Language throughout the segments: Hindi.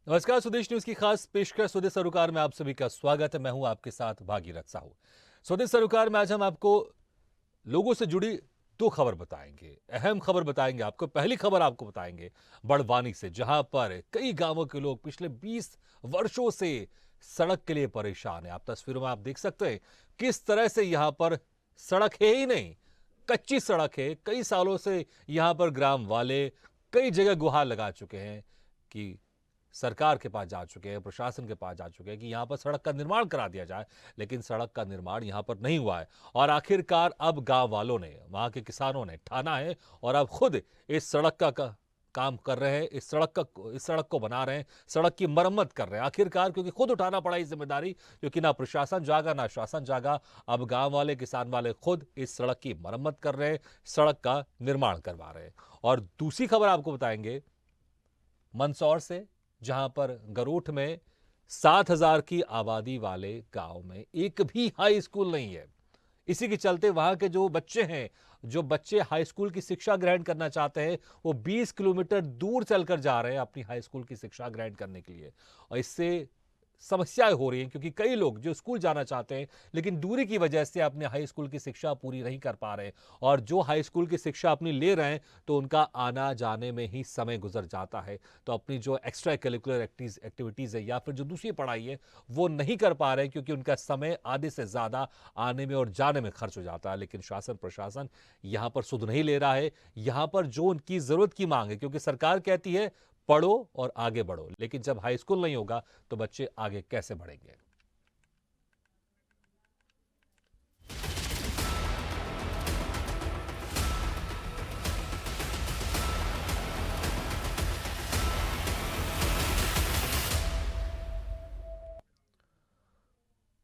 नमस्कार, स्वदेश न्यूज की खास पेशकश स्वदेश सरोकार में आप सभी का स्वागत है। मैं हूं आपके साथ भागीरथ साहू। स्वदेश सरोकार में आज हम आपको लोगों से जुड़ी दो खबर बताएंगे, अहम खबर बताएंगे आपको। पहली खबर आपको बताएंगे बड़वानी से, जहां पर कई गांवों के लोग पिछले 20 वर्षों से सड़क के लिए परेशान है। आप तस्वीरों में आप देख सकते हैं किस तरह से यहां पर सड़क है ही नहीं, कच्ची सड़क है। कई सालों से यहां पर ग्राम वाले कई जगह गुहार लगा चुके हैं कि सरकार के पास जा चुके हैं, प्रशासन के पास जा चुके हैं कि यहां पर सड़क का निर्माण करा दिया जाए, लेकिन सड़क का निर्माण यहां पर नहीं हुआ है। और आखिरकार अब गांव वालों ने, वहां के किसानों ने ठाना है और अब खुद इस सड़क का काम कर रहे हैं, इस सड़क को बना रहे हैं, सड़क की मरम्मत कर रहे हैं। आखिरकार क्योंकि खुद उठाना पड़ा इस जिम्मेदारी, क्योंकि ना प्रशासन जागा ना शासन जागा। अब गांव वाले, किसान वाले खुद इस सड़क की मरम्मत कर रहे हैं, सड़क का निर्माण करवा रहे हैं। और दूसरी खबर आपको बताएंगे मंदसौर से, जहां पर गरूठ में 7,000 की आबादी वाले गांव में एक भी हाई स्कूल नहीं है। इसी के चलते वहां के जो बच्चे हैं, जो बच्चे हाई स्कूल की शिक्षा ग्रहण करना चाहते हैं, वो 20 किलोमीटर दूर चलकर जा रहे हैं अपनी हाई स्कूल की शिक्षा ग्रहण करने के लिए। और इससे समस्याएं हो रही हैं, क्योंकि कई लोग जो स्कूल जाना चाहते हैं लेकिन दूरी की वजह से अपने हाई स्कूल की शिक्षा पूरी नहीं कर पा रहे, और जो हाई स्कूल की शिक्षा अपनी ले रहे हैं तो उनका आना जाने में ही समय गुजर जाता है। तो अपनी जो एक्स्ट्रा करिकुलर एक्टिविटीज़ है या फिर जो दूसरी पढ़ाई है वो नहीं कर पा रहे, क्योंकि उनका समय आधे से ज़्यादा आने में और जाने में खर्च हो जाता है। लेकिन शासन प्रशासन यहाँ पर सुध नहीं ले रहा है। यहाँ पर जो उनकी ज़रूरत की मांग है, क्योंकि सरकार कहती है पढ़ो और आगे बढ़ो, लेकिन जब हाई स्कूल नहीं होगा तो बच्चे आगे कैसे बढ़ेंगे।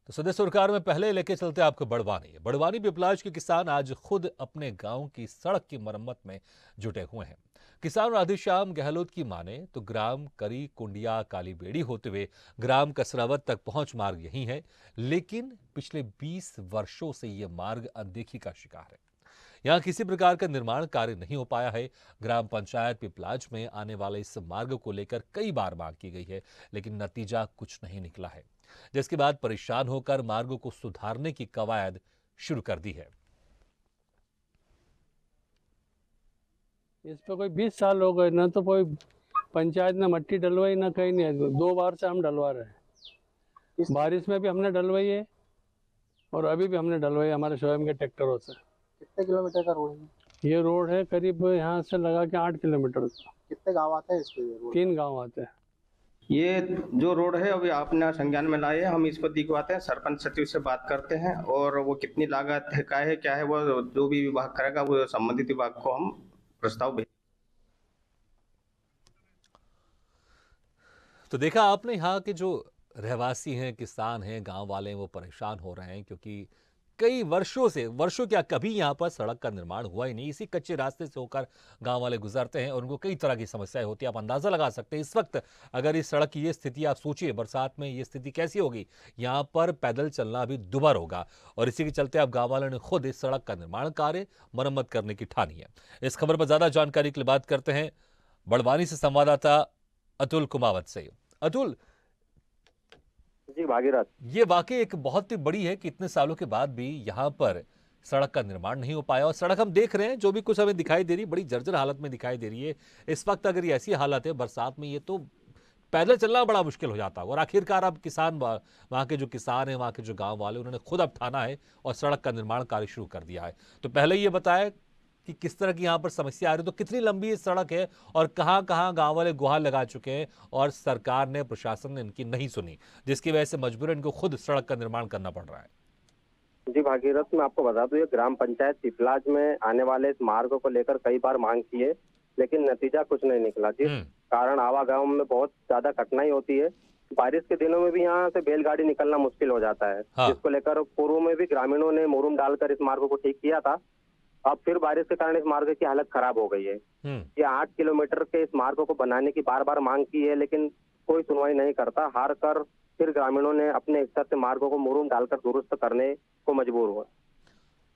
तो स्वदेश सरकार में पहले लेके चलते आपको बड़वानी पिपलाज के किसान आज खुद अपने गांव की सड़क की मरम्मत में जुटे हुए हैं। किसान राधेश्याम गहलोत की माने तो ग्राम करी कुंडिया काली बेड़ी होते हुए ग्राम कसरावत तक पहुंच मार्ग यही है, लेकिन पिछले 20 वर्षों से यह मार्ग अनदेखी का शिकार है। यहाँ किसी प्रकार का निर्माण कार्य नहीं हो पाया है। ग्राम पंचायत पिपलाज में आने वाले इस मार्ग को लेकर कई बार मांग की गई है, लेकिन नतीजा कुछ नहीं निकला है, जिसके बाद परेशान होकर मार्ग को सुधारने की कवायद शुरू कर दी है। इस पे कोई 20 साल हो गए ना, तो कोई पंचायत ने मट्टी डलवाई ना, कहीं नहीं। 2 बार से हम डलवा रहे हैं। बारिश में भी हमने डलवाई है और अभी भी हमने डलवाई हमारे स्वयं के ट्रैक्टरों से। कितने किलोमीटर का रोड है? ये रोड है करीब यहाँ से लगा के 8 किलोमीटर का। कितने गांव आते हैं इस पे रोड? 3 गांव आते हैं। ये जो रोड है अभी आपने संज्ञान में लाए हैं, हम इसको दिखवाते हैं, सरपंच सचिव से बात करते हैं और वो कितनी लागत है, क्या है वो जो भी विभाग करेगा वो संबंधित विभाग को हम प्रस्ताव भेज। तो देखा आपने, यहाँ के जो रहवासी हैं, किसान हैं, गांव वाले हैं, वो परेशान हो रहे हैं, क्योंकि कई वर्षों क्या, कभी यहाँ पर सड़क का निर्माण हुआ ही नहीं। इसी कच्चे रास्ते से होकर गांव वाले गुजरते हैं और उनको कई तरह की समस्याएं होती है। आप अंदाजा लगा सकते हैं इस वक्त अगर इस सड़क की ये स्थिति, आप सोचिए बरसात में ये स्थिति कैसी होगी। यहाँ पर पैदल चलना भी दुभर होगा, और इसी के चलते अब गाँव वालों ने खुद इस सड़क का निर्माण कार्य, मरम्मत करने की ठानी है। इस खबर पर ज्यादा जानकारी के लिए बात करते हैं बड़वानी से संवाददाता अतुल कुमावत से। अतुल, जी भागीरथ, ये वाकई एक बहुत ही बड़ी है कि इतने सालों के बाद भी यहाँ पर सड़क का निर्माण नहीं हो पाया, और सड़क हम देख रहे हैं जो भी कुछ हमें दिखाई दे रही, बड़ी जर्जर हालत में दिखाई दे रही है इस वक्त। अगर ये ऐसी हालत है बरसात में, ये तो पैदल चलना बड़ा मुश्किल हो जाता है। और आखिरकार अब किसान, वहाँ के जो किसान हैं, वहाँ के जो गांव वाले, उन्होंने खुद अब ठाना है और सड़क का निर्माण कार्य शुरू कर दिया है। तो पहले ये बताया कि किस तरह की यहाँ पर समस्या आ रही है, तो कितनी लंबी ये सड़क है और कहाँ कहाँ गांव वाले गुहार लगा चुके हैं और सरकार ने, प्रशासन ने इनकी नहीं सुनी, जिसकी वजह से मजबूरन इनको खुद सड़क का निर्माण करना पड़ रहा है। जी भागीरथ, मैं आपको बता दूं, ये ग्राम पंचायत पिपलाज में आने वाले इस मार्ग को लेकर कई बार मांग की है, लेकिन नतीजा कुछ नहीं निकला, जिस कारण आवागमन में बहुत ज्यादा कठिनाई होती है। बारिश के दिनों में भी यहाँ से बैलगाड़ी निकलना मुश्किल हो जाता है। हाँ। जिसको लेकर पूर्व में भी ग्रामीणों ने मुरूम डालकर इस मार्ग को ठीक किया था। अब फिर बारिश के कारण इस मार्ग की हालत खराब हो गई है। ये 8 किलोमीटर के इस मार्ग को बनाने की बार बार मांग की है, लेकिन कोई सुनवाई नहीं करता। हार कर फिर ग्रामीणों ने अपने स्तर से मार्गों को मुरूम डालकर दुरुस्त करने को मजबूर हुआ।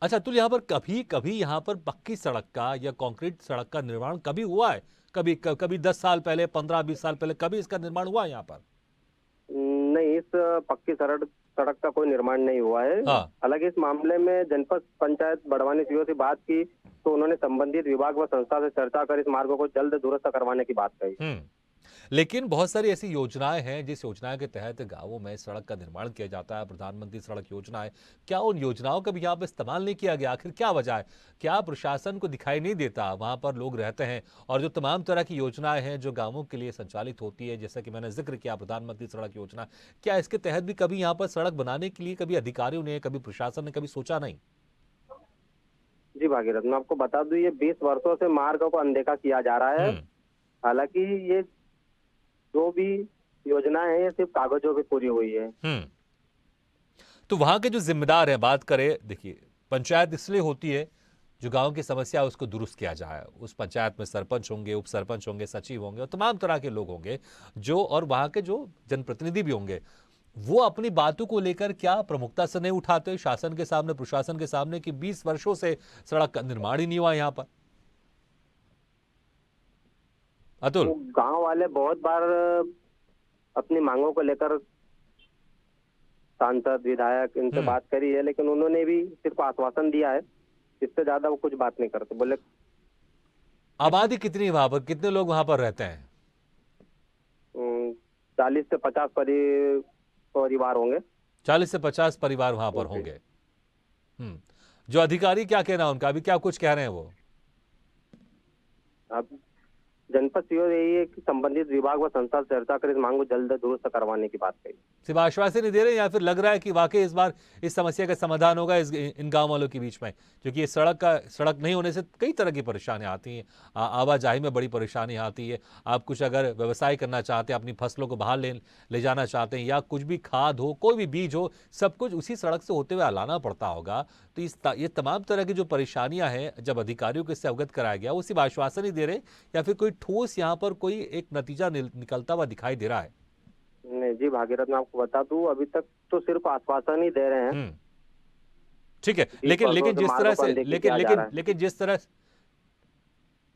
अच्छा अतुल, यहाँ पर कभी कभी यहाँ पर पक्की सड़क का या कंक्रीट सड़क का निर्माण कभी हुआ है? कभी 10 साल पहले, 15-20 साल पहले कभी इसका निर्माण हुआ है यहाँ पर? नहीं, इस पक्की सड़क सड़क का कोई निर्माण नहीं हुआ है। हाँ। हालांकि इस मामले में जनपद पंचायत बड़वानी सीओ से बात की तो उन्होंने संबंधित विभाग व संस्था से चर्चा कर इस मार्ग को जल्द दुरुस्त करवाने की बात कही। लेकिन बहुत सारी ऐसी योजनाएं हैं जिस योजना के तहत गांवों में सड़क का निर्माण किया जाता है, प्रधानमंत्री सड़क योजना है। क्या उन योजनाओं का भी यहाँ पर इस्तेमाल नहीं किया गया? आखिर क्या वजह है? क्या प्रशासन को दिखाई नहीं देता? वहां पर लोग रहते हैं और जो तमाम तरह की योजनाएं हैं जो गांवों के लिए संचालित होती है, जैसा कि मैंने जिक्र किया प्रधानमंत्री सड़क योजना, क्या इसके तहत भी कभी यहाँ पर सड़क बनाने के लिए कभी अधिकारियों ने, कभी प्रशासन ने कभी सोचा नहीं? जी भागीरथ, मैं आपको बता दूं, ये 20 वर्षों से मार्ग को अनदेखा किया जा रहा है। हालांकि ये जो भी योजनाएं हैं ये सिर्फ कागजों पे पूरी हुई है। तो वहां के जो जिम्मेदार हैं, बात करें, देखिए पंचायत इसलिए होती है जो गांव की समस्या है उसको दुरुस्त किया जाए। उस पंचायत में सरपंच होंगे, उप सरपंच होंगे, सचिव होंगे और तमाम तरह के लोग होंगे जो, और वहां के जो जनप्रतिनिधि भी होंगे, वो अपनी बातों को लेकर क्या प्रमुखता से नहीं उठाते शासन के सामने, प्रशासन के सामने कि 20 वर्षों से सड़क का निर्माण ही नहीं हुआ यहां पर? अतुल, तो गांव वाले बहुत बार अपनी मांगों को लेकर सांसद, विधायक इनसे बात करी है, लेकिन उन्होंने भी सिर्फ आश्वासन दिया है, इससे ज्यादा वो कुछ बात नहीं करते। बोले आबादी कितनी है वहां पर, कितने लोग वहां पर रहते हैं? 40 से 50 परिवार होंगे। 40 से 50 परिवार वहां पर होंगे। जो अधिकारी क्या कहना है उनका, अभी क्या कुछ कह रहे हैं वो? अब जनपद सीओ यही है कि संबंधित विभाग व संस्था से चर्चा कर इस मांग को जल्द दुरुस्त करवाने की बात कही। सिर्फ आश्वासन नहीं दे रहे या फिर लग रहा है कि वाकई इस बार इस समस्या का समाधान होगा इन गांव वालों के बीच में? क्योंकि ये सड़क नहीं होने से कई तरह की परेशानियां आती हैं, आवाजाही में बड़ी परेशानी आती है। आप कुछ अगर व्यवसाय करना चाहते हैं, अपनी फसलों को बाहर ले जाना चाहते हैं, या कुछ भी खाद हो, कोई भी बीज हो, सब कुछ उसी सड़क से होते हुए लाना पड़ता होगा। तो ये तमाम तरह की जो परेशानियां हैं, जब अधिकारियों को इससे अवगत कराया गया, वो सिर्फ आश्वासन ही दे रहे या फिर कोई ठोस यहाँ पर कोई एक नतीजा निकलता हुआ दिखाई दे रहा है? नहीं जी भागीरथ, मैं आपको बता दूं, अभी तक तो सिर्फ आश्वासन ही दे रहे हैं। ठीक है, लेकिन जिस तरह से लेकिन जिस तरह,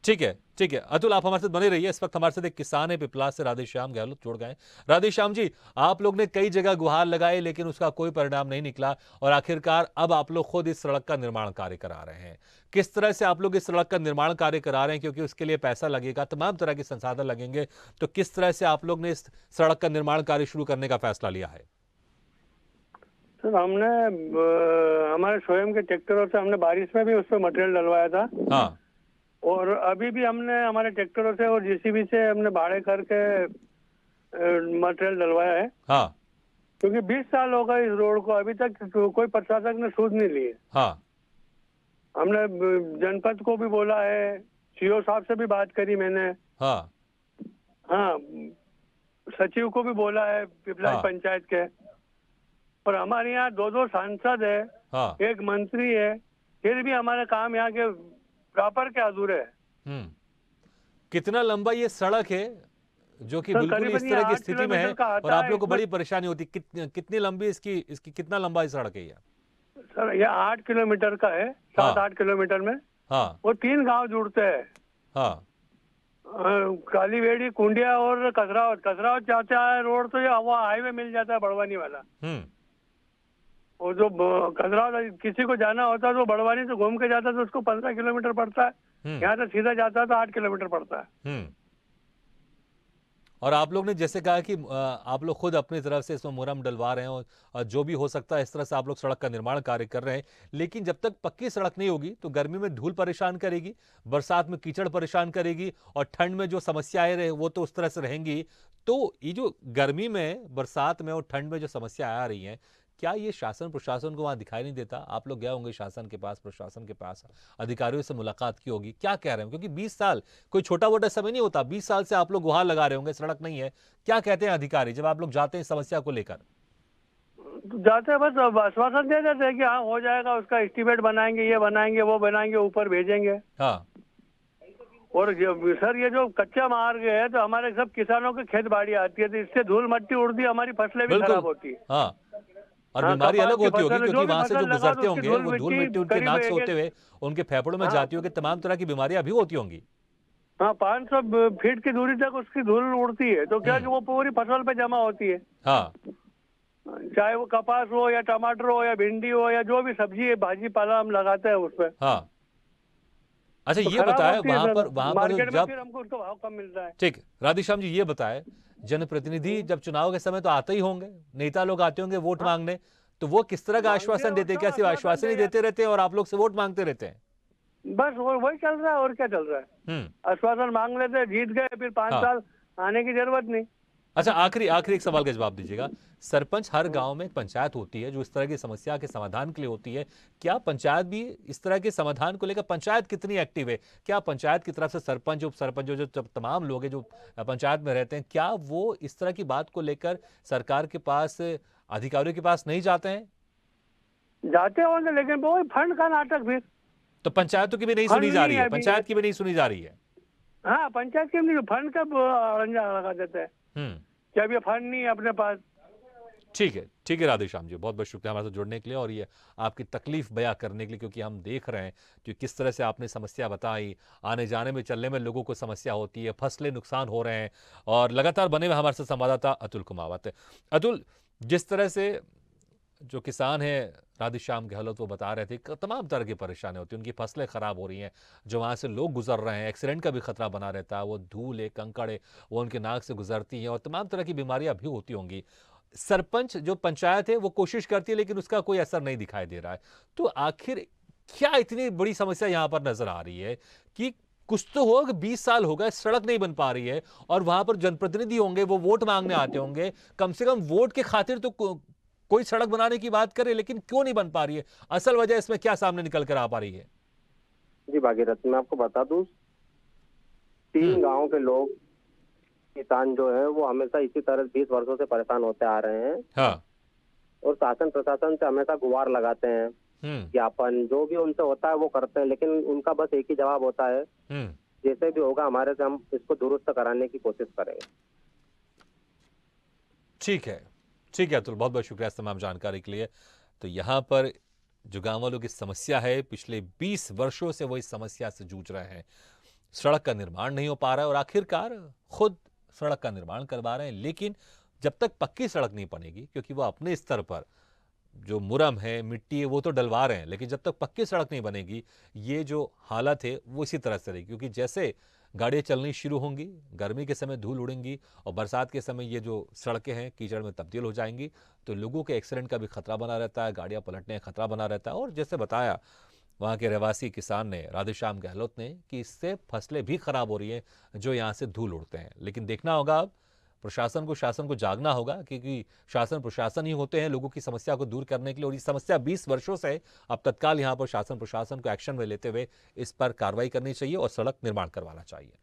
ठीक है अतुल, आप हमारे साथ बने रहिए। इस वक्त हमारे साथ एक किसान है पिपलास से, राधेश्याम गहलोत जोड़ गए। राधेश्याम जी, आप लोग ने कई जगह गुहार लगाए लेकिन उसका कोई परिणाम नहीं निकला और आखिरकार अब आप लोग खुद इस सड़क का निर्माण कार्य करा रहे हैं। किस तरह से आप लोग इस सड़क का निर्माण कार्य करा रहे हैं? क्योंकि उसके लिए पैसा लगेगा, तमाम तरह के संसाधन लगेंगे, तो किस तरह से आप लोग ने इस सड़क का निर्माण कार्य शुरू करने का फैसला लिया है? सर, हमने हमारे स्वयं के ट्रैक्टरों से हमने बारिश में भी उस पर मटेरियल डलवाया था। हाँ। और अभी भी हमने हमारे ट्रैक्टरों से और जेसीबी से हमने भाड़े करके मटेरियल डलवाया है। हाँ। क्योंकि 20 साल हो गए इस रोड को, अभी तक कोई प्रशासक ने सूद नहीं ली है। हाँ। हमने जनपद को भी बोला है, सीओ साहब से भी बात करी मैंने। हाँ। हाँ, सचिव को भी बोला है पिपलाज पंचायत के। और हमारे यहाँ 2 सांसद है, हाँ। एक मंत्री है, फिर भी हमारे काम यहाँ के प्रॉपर के अधूरे है। कितना लंबा ये सड़क है जो कि बिल्कुल इस तरह की स्थिति में है और आप लोग को बड़ी परेशानी होती? कितनी लंबी इसकी कितना लंबा सड़क है ये? सर, ये 8 किलोमीटर का है, 7-8 किलोमीटर में। हाँ। वो 3 गांव जुड़ते हैं। हाँ। कालीवेड़ी, कुंडिया और कसरावत जाता है रोड, तो ये वो हाईवे मिल जाता है बड़वानी वाला। और जो कसरावत किसी को जाना होता है तो बड़वानी से घूम के जाता है तो उसको 15 किलोमीटर पड़ता है। यहाँ से सीधा जाता है तो 8 किलोमीटर पड़ता है। और आप लोग ने जैसे कहा कि आप लोग खुद अपनी तरफ से इसमें मुरम डलवा रहे हैं और जो भी हो सकता है इस तरह से आप लोग सड़क का निर्माण कार्य कर रहे हैं, लेकिन जब तक पक्की सड़क नहीं होगी तो गर्मी में धूल परेशान करेगी, बरसात में कीचड़ परेशान करेगी और ठंड में जो समस्याएं रहे वो तो उस तरह से रहेंगी। तो ये जो गर्मी में, बरसात में और ठंड में जो समस्या आ रही हैं, क्या ये शासन प्रशासन को वहां दिखाई नहीं देता? आप लोग गए होंगे शासन के पास, प्रशासन के पास, अधिकारियों से मुलाकात की होगी, क्या कह रहे हैं? क्योंकि 20 साल कोई छोटा मोटा समय नहीं होता, 20 साल से आप लोग गुहार लगा रहे होंगे, सड़क नहीं है। क्या कहते हैं अधिकारी जब आप लोग जाते हैं समस्या को लेकर? जाते हैं, बस आश्वासन दे देते हैं कि हाँ हो जाएगा, उसका एस्टीमेट बनाएंगे, ये बनाएंगे, वो बनाएंगे, ऊपर भेजेंगे। हाँ। और सर, ये जो कच्चा मार्ग है तो हमारे सब किसानों के खेत बाड़ी आती है, तो इससे धूल मट्टी उड़ती है, हमारी फसलें भी खराब होती है। हाँ। और हाँ, बीमारी कपास अलग की होती होगी फसल, जो क्योंकि भी वहां से फसल जो लगा गुजरते दो, उसकी होंगे वो धूल मिट्टी उनके करीब नाक से एक- होते हुए उनके फेफड़ों में हाँ। जाती होगी, तमाम तरह की बीमारियां भी होती होंगी। हाँ, 500 फीट की दूरी तक उसकी धूल उड़ती है, तो क्या कि वो पूरी फसल पे जमा होती है, हाँ, चाहे वो कपास हो या टमाटर हो या भिंडी हो या जो भी सब्जी है, भाजी पाला हम लगाते हैं उस पे, हाँ। अच्छा तो ये खराब बताए होती है वहां सर। पर जो मार्केट में जब फिर हमको उसका भाव कम मिलता है। ठीक राधेश्याम जी ये बताए जनप्रतिनिधि जब चुनाव के समय तो आते ही होंगे, नेता लोग आते होंगे वोट मांगने, तो वो किस तरह का मांगते आश्वासन देते हैं? क्या सिर्फ आश्वासन ही दे देते रहते हैं और आप लोग से वोट मांगते रहते हैं? बस वही चल रहा है, और क्या चल रहा है। हम्म। आश्वासन मांग लेते हैं, जीत गए, फिर 5 हाँ। साल आने की जरूरत नहीं। अच्छा आखिरी आखिरी एक सवाल का जवाब दीजिएगा। सरपंच हर गांव में एक पंचायत होती है जो इस तरह की समस्या के समाधान के लिए होती है। क्या पंचायत भी इस तरह के समाधान को लेकर पंचायत कितनी एक्टिव है? क्या पंचायत की तरफ से सरपंच उप सरपंच जो तमाम लोग हैं जो पंचायत में रहते हैं, क्या वो इस तरह की बात को लेकर सरकार के पास, अधिकारियों के पास नहीं जाते हैं? जाते होंगे, लेकिन वो फंड का नाटक फिर। तो पंचायतों की भी नहीं फंड सुनी जा नहीं रही है है, अभी। पंचायत की भी नहीं सुनी जा रही है। हाँ, पंचायत के नहीं, फंड का रंजा लगा देते हैं हम्म। कि अब ये फंड नहीं है अपने पास। ठीक है राधेश्याम जी, बहुत बहुत शुक्रिया हमारे साथ जुड़ने के लिए और ये आपकी तकलीफ बयां करने के लिए, क्योंकि हम देख रहे हैं कि किस तरह से आपने समस्या बताई, आने जाने में चलने में लोगों को समस्या होती है, फसलें नुकसान हो रहे हैं। और लगातार बने हुए हमारे साथ संवाददाता अतुल कुमावत। अतुल, जिस तरह से जो किसान है राधेश्याम गहलोत वो बता रहे थे कि तमाम तरह की परेशानी होती है, उनकी फसलें खराब हो रही हैं, जो वहाँ से लोग गुजर रहे हैं, एक्सीडेंट का भी खतरा बना रहता है, वो धूल है, कंकड़ है, वो उनके नाक से गुजरती हैं और तमाम तरह की बीमारियां भी होती होंगी। सरपंच जो पंचायत है वो कोशिश करती है लेकिन उसका कोई असर नहीं दिखाई दे रहा है। तो आखिर क्या इतनी बड़ी समस्या यहाँ पर नजर आ रही है कि कुछ तो हो, 20 साल हो गए सड़क नहीं बन पा रही है और वहां पर जनप्रतिनिधि होंगे, वो वोट मांगने आते होंगे, कम से कम वोट के खातिर तो कोई सड़क बनाने की बात करे, लेकिन क्यों नहीं बन पा रही है? असल वजह इसमें क्या सामने निकल कर आ पा रही है? जी भागीरथ, मैं आपको बता दूं, 3 गांव के लोग, किसान जो है वो हमेशा इसी तरह 20 वर्षों से परेशान होते आ रहे हैं। हाँ। और शासन प्रशासन से हमेशा गुहार लगाते हैं, ज्ञापन जो भी उनसे होता है वो करते हैं, लेकिन उनका बस एक ही जवाब होता है, जैसे भी होगा हमारे से हम इसको दुरुस्त कराने की कोशिश करेंगे। ठीक है अतुल, बहुत बहुत शुक्रिया इस तमाम जानकारी के लिए। तो यहाँ पर जो गांव वालों की समस्या है, पिछले 20 वर्षों से वो इस समस्या से जूझ रहे हैं। सड़क का निर्माण नहीं हो पा रहा है और आखिरकार खुद सड़क का निर्माण करवा रहे हैं, लेकिन जब तक पक्की सड़क नहीं बनेगी, क्योंकि वो अपने स्तर पर जो मुरम है, मिट्टी है, वो तो डलवा रहे हैं, लेकिन जब तक पक्की सड़क नहीं बनेगी ये जो हालत है वो इसी तरह से रहेगी। क्योंकि जैसे गाड़ियाँ चलनी शुरू होंगी, गर्मी के समय धूल उड़ेंगी और बरसात के समय ये जो सड़कें हैं कीचड़ में तब्दील हो जाएंगी, तो लोगों के एक्सीडेंट का भी खतरा बना रहता है, गाड़ियाँ पलटने का खतरा बना रहता है। और जैसे बताया वहाँ के रहवासी किसान ने, राधेश्याम गहलोत ने, कि इससे फसलें भी खराब हो रही हैं जो यहाँ से धूल उड़ते हैं। लेकिन देखना होगा अब प्रशासन को, शासन को जागना होगा, क्योंकि शासन प्रशासन ही होते हैं लोगों की समस्या को दूर करने के लिए। और ये समस्या 20 वर्षों से, अब तत्काल यहाँ पर शासन प्रशासन को एक्शन में लेते हुए इस पर कार्रवाई करनी चाहिए और सड़क निर्माण करवाना चाहिए।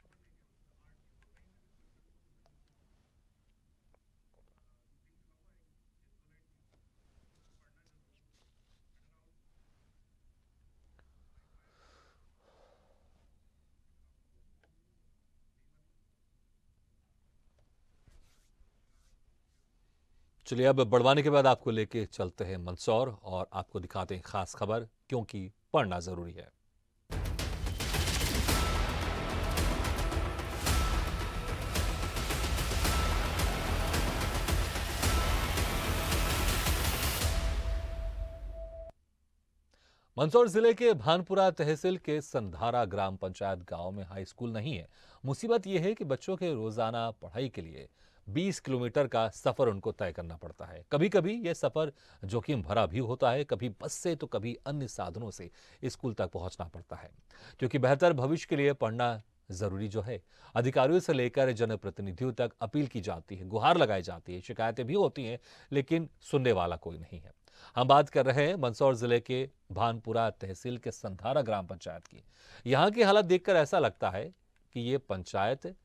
चलिए अब बढ़वाने के बाद आपको लेके चलते हैं मंदसौर और आपको दिखाते हैं खास खबर, क्योंकि पढ़ना जरूरी है। मंदसौर जिले के भानपुरा तहसील के संधारा ग्राम पंचायत गांव में हाई स्कूल नहीं है। मुसीबत यह है कि बच्चों के रोजाना पढ़ाई के लिए 20 किलोमीटर का सफर उनको तय करना पड़ता है। कभी कभी यह सफर जोखिम भरा भी होता है, कभी बस से तो कभी अन्य साधनों से स्कूल तक पहुंचना पड़ता है। क्योंकि बेहतर भविष्य के लिए पढ़ना जरूरी जो है, अधिकारियों से लेकर जनप्रतिनिधियों तक अपील की जाती है, गुहार लगाई जाती है, शिकायतें भी होती हैं, लेकिन सुनने वाला कोई नहीं है। हम बात कर रहे हैं मंदसौर जिले के भानपुरा तहसील के संधारा ग्राम पंचायत की। यहाँ की हालत देखकर ऐसा लगता है कि ये पंचायत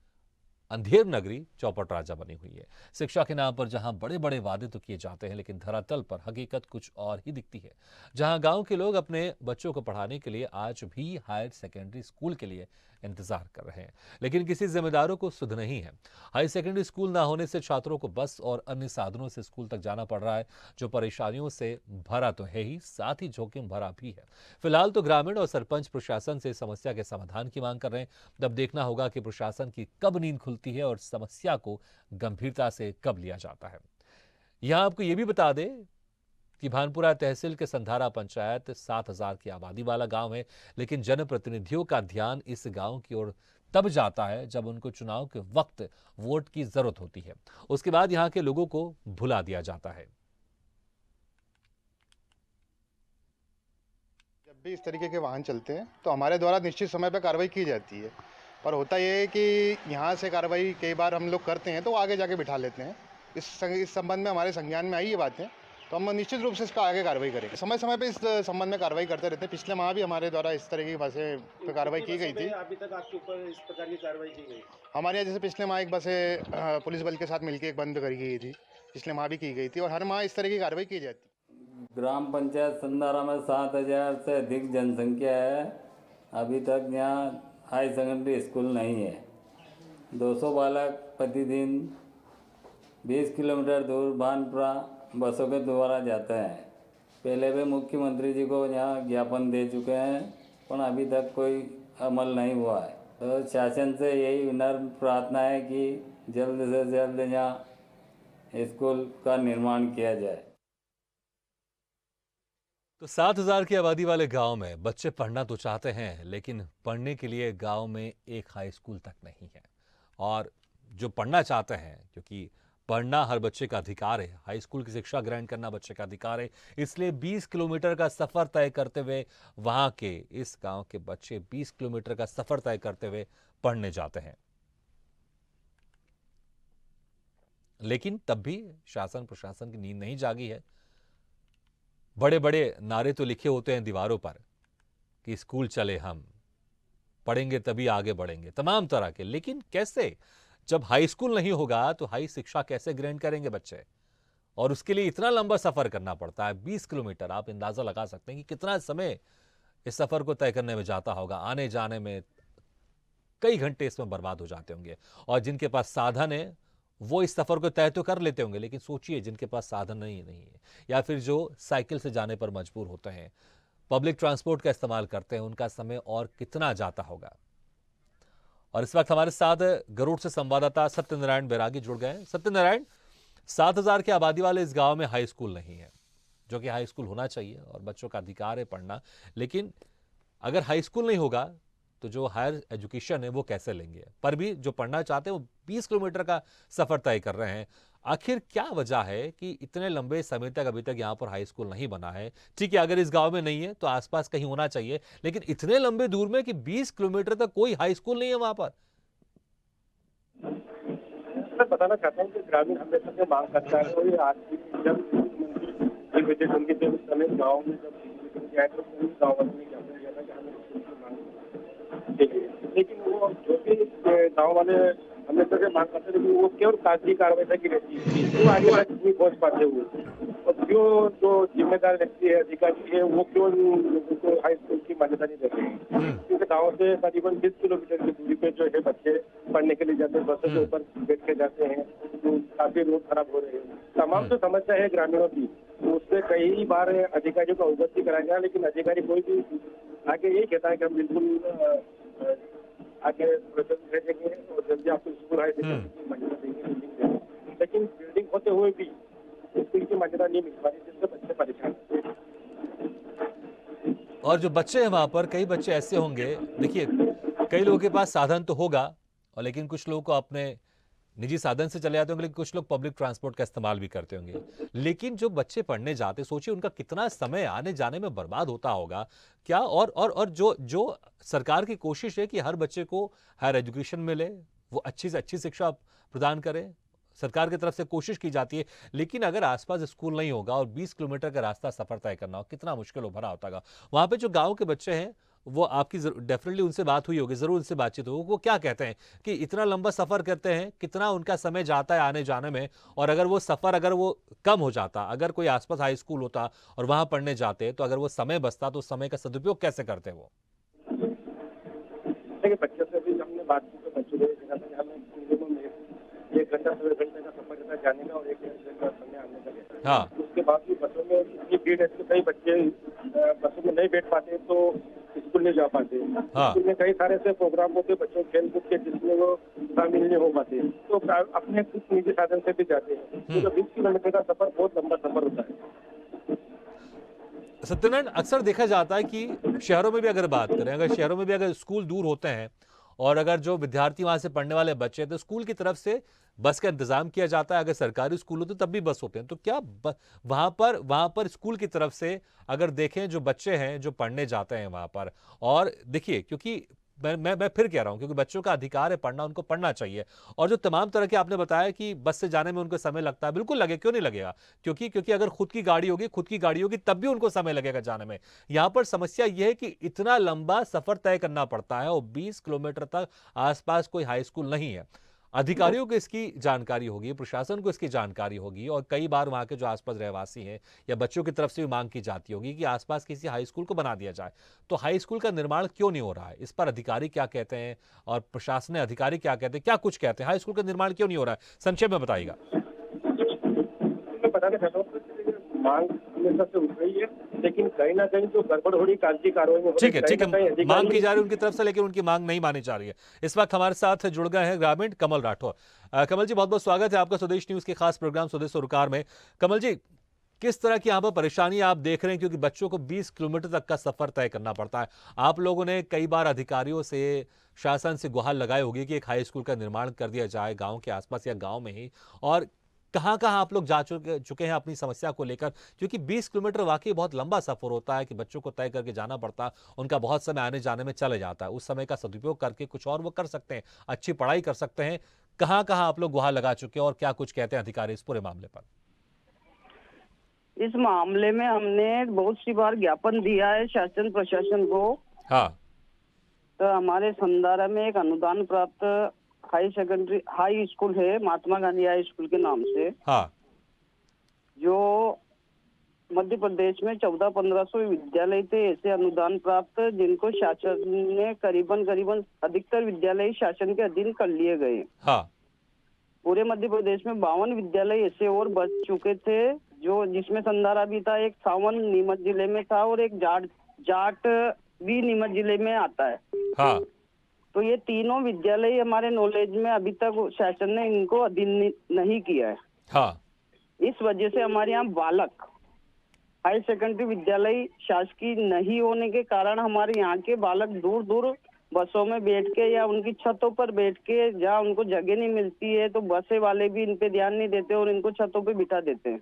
अंधेर नगरी चौपट राजा बनी हुई है। शिक्षा के नाम पर जहां बड़े बड़े वादे तो किए जाते हैं, लेकिन धरातल पर हकीकत कुछ और ही दिखती है। जहां गांव के लोग अपने बच्चों को पढ़ाने के लिए आज भी हायर सेकेंडरी स्कूल के लिए इंतजार कर रहे हैं, लेकिन किसी जिम्मेदारों को सुध नहीं है। हाई सेकेंडरी स्कूल ना होने से छात्रों को बस और अन्य साधनों से स्कूल तक जाना पड़ रहा है, जो परेशानियों से भरा तो है ही, साथ ही जोखिम भरा भी है। फिलहाल तो ग्रामीण और सरपंच प्रशासन से समस्या के समाधान की मांग कर रहे हैं। तब देखना होगा कि प्रशासन की कब नींद खुलती है और समस्या को गंभीरता से कब लिया जाता है। यहां आपको यह भी बता दें कि भानपुरा तहसील के संधारा पंचायत 7,000 की आबादी वाला गांव है, लेकिन जनप्रतिनिधियों का ध्यान इस गांव की ओर तब जाता है जब उनको चुनाव के वक्त वोट की जरूरत होती है। उसके बाद यहां के लोगों को भुला दिया जाता है। जब भी इस तरीके के वाहन चलते हैं तो हमारे द्वारा निश्चित समय पर कार्रवाई की जाती है, पर होता यह है कि यहाँ से कार्रवाई कई बार हम लोग करते हैं तो आगे जाके बिठा लेते हैं। इस संबंध में हमारे संज्ञान में आई ये बातें, तो हम निश्चित रूप से इसका आगे कार्रवाई करेंगे। समय समय पे इस संबंध में कार्रवाई करते रहते हैं। पिछले माह भी हमारे द्वारा इस तरह की बसें पे कार्रवाई की गई थी। अभी तक आपके ऊपर इस प्रकार की कार्रवाई की गई? हमारे यहाँ जैसे पिछले माह एक बसें पुलिस बल के साथ मिलकर एक बंद करी गई थी, पिछले माह भी की गई थी, और हर माह इस तरह की कार्रवाई की जाती है। ग्राम पंचायत संधारा में 7,000 से अधिक जनसंख्या है। अभी तक यहाँ हाई सेकेंडरी स्कूल नहीं है। 200 बालक प्रतिदिन 20 किलोमीटर दूर भानपुरा बसों के द्वारा जाते हैं। पहले भी मुख्यमंत्री जी को यहाँ ज्ञापन दे चुके हैं, पर अभी तक कोई अमल नहीं हुआ है। तो शासन से यही विनम्र प्रार्थना है कि जल्द से जल्द यहाँ स्कूल का निर्माण किया जाए। तो 7,000 की आबादी वाले गांव में बच्चे पढ़ना तो चाहते हैं, लेकिन पढ़ने के लिए गांव में एक हाई स्कूल तक नहीं है। और जो पढ़ना चाहते हैं, क्योंकि पढ़ना हर बच्चे का अधिकार है, हाई स्कूल की शिक्षा ग्रहण करना बच्चे का अधिकार है, इसलिए 20 किलोमीटर का सफर तय करते हुए वहां के इस गांव के बच्चे 20 किलोमीटर का सफर तय करते हुए पढ़ने जाते हैं। लेकिन तब भी शासन प्रशासन की नींद नहीं जागी है। बड़े बड़े नारे तो लिखे होते हैं दीवारों पर कि स्कूल चले, हम पढ़ेंगे तभी आगे बढ़ेंगे, तमाम तरह के। लेकिन कैसे? जब हाई स्कूल नहीं होगा तो हाई शिक्षा कैसे ग्रहण करेंगे बच्चे? और उसके लिए इतना लंबा सफर करना पड़ता है, 20 किलोमीटर। आप अंदाजा लगा सकते हैं कि कितना समय इस सफर को तय करने में जाता होगा। आने जाने में कई घंटे इसमें बर्बाद हो जाते होंगे। और जिनके पास साधन है वो इस सफर को तय तो कर लेते होंगे, लेकिन सोचिए जिनके पास साधन नहीं है, या फिर जो साइकिल से जाने पर मजबूर होते हैं, पब्लिक ट्रांसपोर्ट का इस्तेमाल करते हैं, उनका समय और कितना जाता होगा। और इस वक्त हमारे साथ गरुड़ से संवाददाता सत्यनारायण बैरागी जुड़ गए हैं। सत्यनारायण, 7,000 की आबादी वाले इस गांव में हाई स्कूल नहीं है, जो कि हाई स्कूल होना चाहिए और बच्चों का अधिकार है पढ़ना। लेकिन अगर हाई स्कूल नहीं होगा तो जो हायर एजुकेशन है वो कैसे लेंगे? पर भी जो पढ़ना चाहते हैं वो 20 किलोमीटर का सफर तय कर रहे हैं। आखिर क्या वजह है कि इतने लंबे समय तक अभी तक यहाँ पर हाई स्कूल नहीं बना है? ठीक है, अगर इस गांव में नहीं है तो आसपास कहीं होना चाहिए, लेकिन इतने लंबे दूर में कि 20 किलोमीटर तक कोई हाई स्कूल नहीं है वहां पर। मैं बताना चाहता हूँ कि ग्रामीण हमेशा से मांग करता है। तो आज जब मुख्यमंत्री विजय उनके समय गाँव में जब गए तो गाँव वाले ज्ञापन दिया था कि हमें स्कूल की मांग चाहिए, लेकिन वो जो भी गाँव वाले हमेशा से मांग करते थे वो केवल कागजी कार्रवाई तक ही रहती है, वो आगे तक नहीं पहुँच पाते हुए। और क्यों जो जिम्मेदार व्यक्ति है, अधिकारी है, वो क्यों लोगों को हाई स्कूल की मान्यता नहीं देते हैं? क्योंकि गाँव से करीबन 20 किलोमीटर की दूरी पे जो है बच्चे पढ़ने के लिए जाते हैं, बसों के ऊपर बैठ के जाते हैं, तो काफी रोड खराब हो रहे हैं। तमाम जो समस्या है ग्रामीणों की, उससे कई बार अधिकारियों को अवगत भी कराया गया, लेकिन अधिकारी कोई भी आगे यही कहता है कि हम बिल्कुल आगे भेजेंगे और जल्दी आपको स्कूल हाई सेकेंडरी की मान्यता देंगे। लेकिन बिल्डिंग होते हुए भी स्कूल की मान्यता नहीं मिल पा रही, जिससे बच्चे परेशान होते हैं। और जो बच्चे हैं वहां पर, कई बच्चे ऐसे होंगे, देखिए कई लोगों के पास साधन तो होगा, और लेकिन कुछ लोगों को अपने निजी साधन से चले जाते होंगे, लेकिन कुछ लोग पब्लिक ट्रांसपोर्ट का इस्तेमाल भी करते होंगे। लेकिन जो बच्चे पढ़ने जाते, सोचिए उनका कितना समय आने जाने में बर्बाद होता होगा क्या। और जो सरकार की कोशिश है कि हर बच्चे को हायर एजुकेशन मिले, वो अच्छी से अच्छी शिक्षा प्रदान करें, सरकार की तरफ से कोशिश की जाती है। लेकिन अगर आसपास स्कूल नहीं होगा और 20 किलोमीटर का रास्ता सफर तय करना हो, कितना मुश्किल भरा होता होगा। वहां पे जो गांव के बच्चे हैं, वो आपकी डेफिनेटली उनसे बात हुई होगी, जरूर उनसे बातचीत होगी। वो क्या कहते हैं कि इतना लंबा सफर करते हैं, कितना उनका समय जाता है आने जाने में, और अगर वो सफर अगर वो कम हो जाता, अगर कोई आसपास हाई स्कूल होता और वहां पढ़ने जाते, तो अगर वो समय बचता तो उस समय का सदुपयोग कैसे करते वो? देखिए, बच्चे से बात की तो बच्चों को देखा था कि हमें मिनिमम 1 घंटा से 1 घंटे का सफर रहता है जाने का और 1 घंटा समय आने का रहता है। हाँ उसके बाद भी बसों में इतनी भीड़ है कि कई बच्चे बसों में नहीं बैठ पाते तो स्कूल नहीं जा पाते। हाँ। स्कूल में कई सारे ऐसे प्रोग्राम होते हैं बच्चों खेल कूद के जिसमें वो शामिल नहीं हो पाते तो अपने कुछ निजी साधन से भी जाते हैं। तो 20 किलोमीटर का सफर बहुत लंबा सफर होता है। सत्यनारायण, अक्सर देखा जाता है कि शहरों में भी अगर बात करें, अगर शहरों में भी अगर स्कूल दूर होते हैं और अगर जो विद्यार्थी वहां से पढ़ने वाले बच्चे हैं तो स्कूल की तरफ से बस का इंतजाम किया जाता है। अगर सरकारी स्कूल होते तब भी बस होते हैं, तो क्या वहां पर स्कूल की तरफ से अगर देखें जो बच्चे हैं जो पढ़ने जाते हैं वहां पर, और देखिए क्योंकि मैं फिर कह रहा हूं क्योंकि बच्चों का अधिकार है पढ़ना, उनको पढ़ना चाहिए। और जो तमाम तरह के आपने बताया कि बस से जाने में उनको समय लगता है, बिल्कुल लगे, क्यों नहीं लगेगा, क्योंकि अगर खुद की गाड़ी होगी तब भी उनको समय लगेगा जाने में। यहां पर समस्या यह है कि इतना लंबा सफर तय करना पड़ता है और 20 किलोमीटर तक आसपास कोई हाई स्कूल नहीं है। अधिकारियों को इसकी जानकारी होगी, प्रशासन को इसकी जानकारी होगी, और कई बार वहां के जो आसपास रहवासी हैं या बच्चों की तरफ से भी मांग की जाती होगी कि आसपास किसी हाई स्कूल को बना दिया जाए। तो हाई स्कूल का निर्माण क्यों नहीं हो रहा है, इस पर अधिकारी क्या कहते हैं और प्रशासनिक अधिकारी क्या कहते हैं, क्या कुछ कहते हैं, हाई स्कूल का निर्माण क्यों नहीं हो रहा है, संक्षेप में बताइएगा। मैं बताना चाहता हूँ कि मांग हमेशा से उठ रही है लेकिन कहीं ना कहीं जो गड़बड़ हो रही कागजी कार्रवाई में ठीक है, मांग की जा रही है उनकी तरफ से, लेकिन उनकी मांग नहीं मानी जा रही है। इस वक्त हमारे साथ जुड़ गए हैं ग्रामीण कमल राठौर। कमल जी, बहुत बहुत स्वागत है आपका स्वदेश न्यूज के खास प्रोग्राम स्वदेश सरोकार में। कमल जी, किस तरह की यहाँ पर परेशानी आप देख रहे हैं, क्योंकि बच्चों को 20 किलोमीटर तक का सफर तय करना पड़ता है। आप लोगों ने कई बार अधिकारियों से, शासन से गुहार लगाई होगी कि एक हाई स्कूल का निर्माण कर दिया जाए गांव के आसपास या गांव में ही, और कहां कहां आप लोग जा चुके हैं अपनी समस्या को लेकर, क्योंकि 20 किलोमीटर वाकई बहुत लंबा सफर होता है कि बच्चों को तय करके जाना पड़ता है, उनका बहुत समय आने जाने में चले जाता है, उस समय का सदुपयोग करके कुछ और वो कर सकते हैं, अच्छी पढ़ाई कर सकते हैं। कहां कहां आप लोग गुहार लगा चुके हैं और क्या कुछ कहते हैं अधिकारी इस पूरे मामले पर? इस मामले में हमने बहुत सी बार ज्ञापन दिया है शासन प्रशासन को। हाँ। तो हमारे संधारा में एक अनुदान प्राप्त हाई स्कूल है, महात्मा गांधी हाई स्कूल के नाम से। हाँ। जो मध्य प्रदेश में 1400-1500 विद्यालय थे ऐसे अनुदान प्राप्त, जिनको शासन ने करीबन अधिकतर विद्यालय शासन के अधीन कर लिए गए। हाँ। पूरे मध्य प्रदेश में 52 विद्यालय ऐसे और बच चुके थे, जो जिसमें संधारा भी था, एक सावन नीमच जिले में था और एक जाट भी नीमच जिले में आता है। हाँ। तो ये तीनों विद्यालय हमारे नॉलेज में अभी तक शासन ने इनको अधीन नहीं किया है। हाँ। इस वजह से हमारे यहाँ बालक हाई सेकेंडरी विद्यालय शासकीय नहीं होने के कारण हमारे यहाँ के बालक दूर दूर बसों में बैठ के या उनकी छतों पर बैठ के, जहाँ उनको जगह नहीं मिलती है तो बसे वाले भी इन पे ध्यान नहीं देते और इनको छतों पे बिठा देते हैं।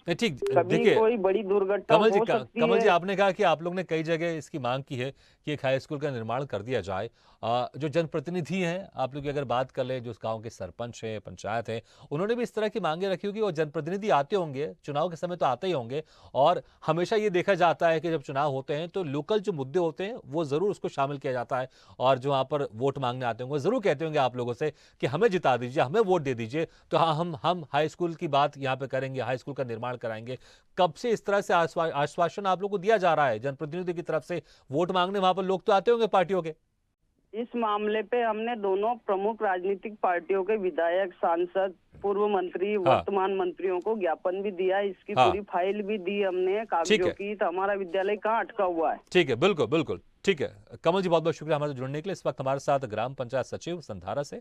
ठीक, कभी देखिए कोई बड़ी दुर्घटना हो सकती है। कमल जी, आपने कहा कि आप लोग ने कई जगह इसकी मांग की है कि एक हाई स्कूल का निर्माण कर दिया जाए। जो जनप्रतिनिधि हैं, आप लोग की अगर बात कर ले, जो उस गांव के सरपंच है, पंचायत है, उन्होंने भी इस तरह की मांगे रखी होगी, और जनप्रतिनिधि आते होंगे, चुनाव के समय तो आते ही होंगे, और हमेशा ये देखा जाता है कि जब चुनाव होते हैं तो लोकल जो मुद्दे होते हैं वो जरूर उसको शामिल किया जाता है, और जो वहां पर वोट मांगने आते होंगे वो जरूर कहते होंगे आप लोगों से कि हमें जिता दीजिए, हमें वोट दे दीजिए, तो हाँ हम हाई स्कूल की बात यहाँ पे करेंगे, हाई स्कूल का निर्माण कराएंगे। कब से इस तरह से आश्वासन आप लोग को दिया जा रहा है जनप्रतिनिधि की तरफ से? वोट मांगने वहां पर लोग तो आते होंगे पार्टियों के। इस मामले पे हमने दोनों प्रमुख राजनीतिक पार्टियों के विधायक, सांसद, पूर्व मंत्री, वर्तमान मंत्रियों को ज्ञापन भी दिया। इसकी पूरी फाइल भी दी हमने कागजों की। तो हमारा विद्यालय कहाँ अटका हुआ है? ठीक है, बिल्कुल बिल्कुल ठीक है। कमल जी, बहुत बहुत शुक्रिया हमारे जुड़ने के लिए। इस वक्त हमारे साथ ग्राम पंचायत सचिव संधारा से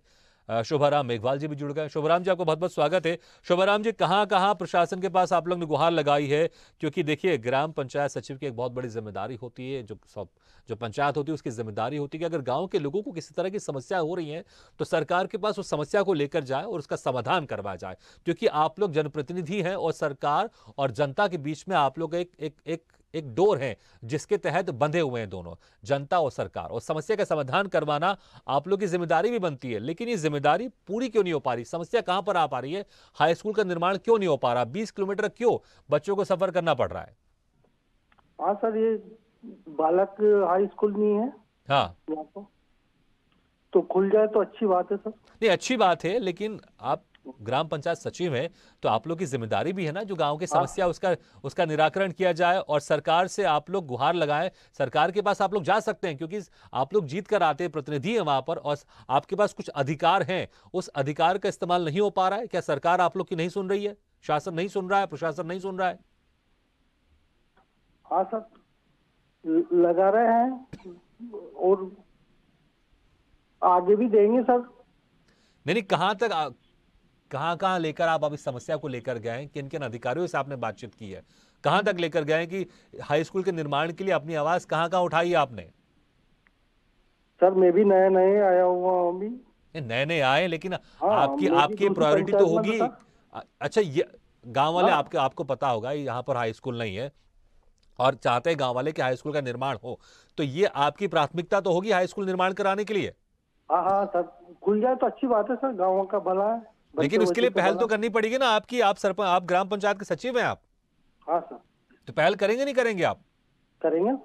शोभाराम मेघवाल जी भी जुड़ गए। शोभाराम जी, आपको बहुत बहुत स्वागत है। शोभाराम जी, कहाँ कहाँ प्रशासन के पास आप लोग ने गुहार लगाई है? क्योंकि देखिए, ग्राम पंचायत सचिव की एक बहुत बड़ी जिम्मेदारी होती है, जो पंचायत होती है उसकी जिम्मेदारी होती है कि अगर गांव के लोगों को किसी तरह की समस्या हो रही है तो सरकार के पास उस समस्या को लेकर जाए और उसका समाधान करवाया जाए, क्योंकि आप लोग जनप्रतिनिधि हैं और सरकार और जनता के बीच में आप लोग एक डोर है जिसके तहत बंधे हुए हैं दोनों, जनता और सरकार, और समस्या का समाधान करवाना आप लोग की जिम्मेदारी भी बनती है। लेकिन ये जिम्मेदारी पूरी क्यों नहीं हो पा रही? समस्या कहां पर आ पा रही है? हाई स्कूल का निर्माण क्यों नहीं हो पा रहा? 20 किलोमीटर क्यों बच्चों को सफर करना पड़ रहा है? हाँ सर, ये बालक हाई स्कूल नहीं है। हाँ, तो खुल जाए तो अच्छी बात है सर। नहीं, अच्छी बात है, लेकिन आप ग्राम पंचायत सचिव हैं तो आप लोग की जिम्मेदारी भी है ना, जो गांव की समस्या उसका निराकरण किया जाए और सरकार से आप लोग गुहार लगाएं। सरकार के पास आप लोग जा सकते हैं क्योंकि आप लोग जीत कर आते हैं, प्रतिनिधि हैं वहां पर, और आपके पास कुछ अधिकार हैं। उस अधिकार का इस्तेमाल नहीं हो पा रहा है क्या? सरकार आप लोग की नहीं सुन रही है, शासन नहीं सुन रहा है, प्रशासन नहीं सुन रहा है? हाँ सर, लगा रहे हैं और आगे भी देंगे सर। नहीं, कहां लेकर आप अब इस समस्या को लेकर गए हैं? किन किन अधिकारियों से आपने बातचीत की है? कहां तक लेकर गए हैं कि हाई स्कूल के निर्माण के लिए अपनी आवाज कहां उठाई है आपने? सर मैं भी नए नए आया हुआ हूँ अभी। नए आए, लेकिन हाँ, आपकी मेरी आपकी दूसरी प्रायोरिटी तो पंचायत में होगी। अच्छा, ये गांव वाले, हाँ। आपको पता होगा यहाँ पर हाई स्कूल नहीं है और चाहते हैं गांव वाले कि हाई स्कूल का निर्माण हो, तो ये आपकी प्राथमिकता तो होगी हाई स्कूल निर्माण कराने के लिए। हाँ हाँ सर, खुल जाए तो अच्छी बात है सर, गाँव का भला है। लेकिन बच्चों उसके लिए बच्चों का पहल तो भला। करनी पड़ेगी ना आपकी। आप ग्राम पंचायत के सचिव हैं आप, हाँ सर, तो पहल करेंगे नहीं करेंगे आप? करेंगे।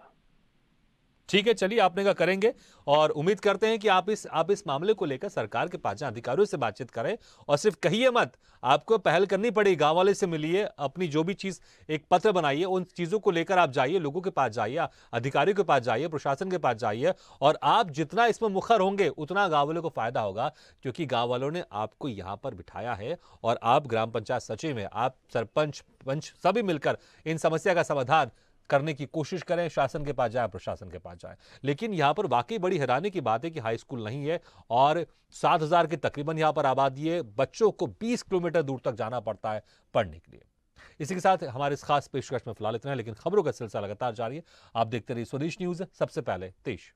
ठीक है, चलिए, आपने कहा करेंगे और उम्मीद करते हैं कि आप इस मामले को लेकर सरकार के पास जाएं, अधिकारियों से बातचीत करें और सिर्फ कहिए मत, आपको पहल करनी पड़ेगी। गांव वाले से मिलिए, अपनी जो भी चीज, एक पत्र बनाइए, उन चीजों को लेकर आप जाइए, लोगों के पास जाइए, अधिकारियों के पास जाइए, प्रशासन के पास जाइए, और आप जितना इसमें मुखर होंगे उतना गांव वालों को फायदा होगा, क्योंकि गांव वालों ने आपको यहां पर बिठाया है और आप ग्राम पंचायत सचिव हैं। आप सरपंच पंच सभी मिलकर इन समस्या का समाधान करने की कोशिश करें, शासन के पास जाए, प्रशासन के पास जाए। लेकिन यहां पर वाकई बड़ी हैरानी की बात है कि हाई स्कूल नहीं है और 7,000 की तकरीबन यहां पर आबादी है। बच्चों को 20 किलोमीटर दूर तक जाना पड़ता है पढ़ने के लिए। इसी के साथ हमारे इस खास पेशकश में फिलहाल इतना है, लेकिन खबरों का सिलसिला लगातार जारी है। आप देखते रहिए स्वदेश न्यूज, सबसे पहले देश।